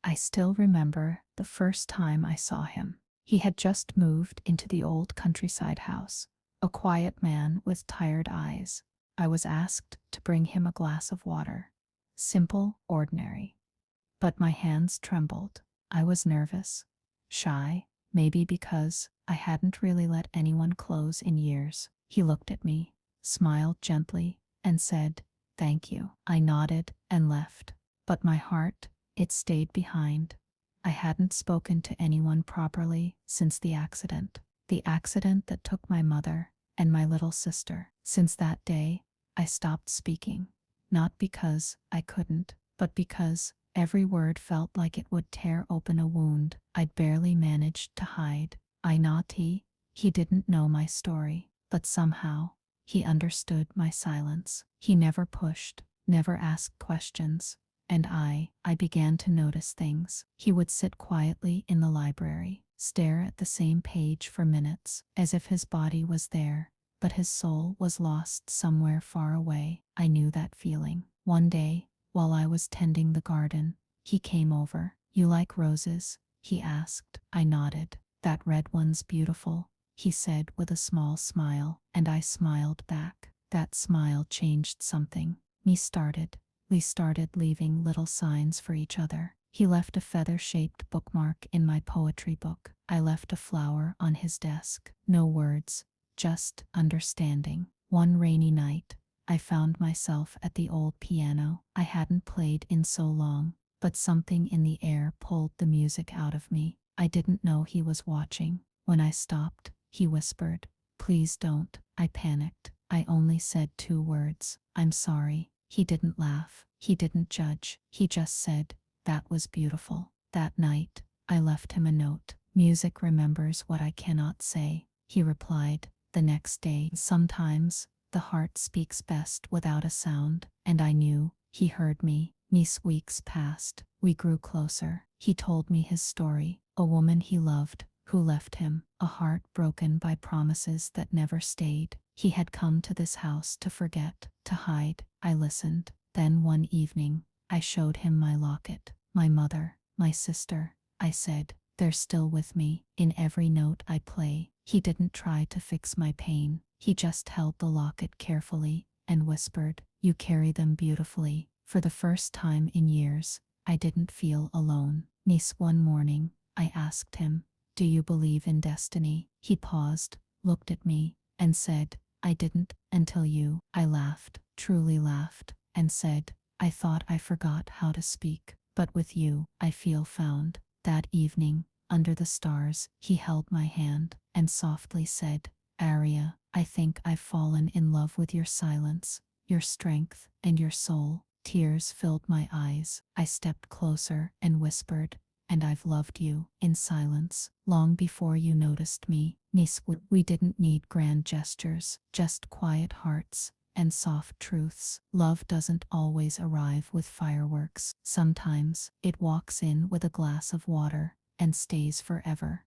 I still remember the first time I saw him. He had just moved into the old countryside house, a quiet man with tired eyes. I was asked to bring him a glass of water. Simple, ordinary. But my hands trembled. I was nervous, shy, maybe because I hadn't really let anyone close in years. He looked at me, smiled gently, and said, "Thank you." I nodded and left. But my heart, it stayed behind. I hadn't spoken to anyone properly since the accident. The accident that took my mother and my little sister. Since that day, I stopped speaking. Not because I couldn't, but because every word felt like it would tear open a wound I'd barely managed to hide. I not he didn't know my story, but somehow he understood my silence. He never pushed, never asked questions, and I began to notice things. He would sit quietly in the library, stare at the same page for minutes, as if his body was there, but his soul was lost somewhere far away. I knew that feeling. One day, while I was tending the garden, he came over. "You like roses?" he asked. I nodded. "That red one's beautiful," he said with a small smile, and I smiled back. That smile changed something. We started leaving little signs for each other. He left a feather-shaped bookmark in my poetry book. I left a flower on his desk. No words, just understanding. One rainy night, I found myself at the old piano. I hadn't played in so long, but something in the air pulled the music out of me. I didn't know he was watching. When I stopped, he whispered, "Please don't." I panicked. I only said 2 words, "I'm sorry." He didn't laugh. He didn't judge. He just said, "That was beautiful." That night, I left him a note. "Music remembers what I cannot say," he replied. The next day, "Sometimes the heart speaks best without a sound," and I knew he heard me. Weeks passed. We grew closer. He told me his story, a woman he loved who left him, a heart broken by promises that never stayed. He had come to this house to forget, to hide. I listened. Then one evening, I showed him my locket. "My mother, my sister," I said, "they're still with me in every note I play." He didn't try to fix my pain. He just held the locket carefully and whispered, "You carry them beautifully." For the first time in years, I didn't feel alone. One morning, I asked him, "Do you believe in destiny?" He paused, looked at me, and said, "I didn't until you." I laughed, truly laughed, and said, "I thought I forgot how to speak, but with you, I feel found." That evening, under the stars, he held my hand and softly said, "Aria, I think I've fallen in love with your silence, your strength, and your soul." Tears filled my eyes. I stepped closer and whispered, "And I've loved you in silence long before you noticed me." We didn't need grand gestures, just quiet hearts and soft truths. Love doesn't always arrive with fireworks. Sometimes it walks in with a glass of water and stays forever.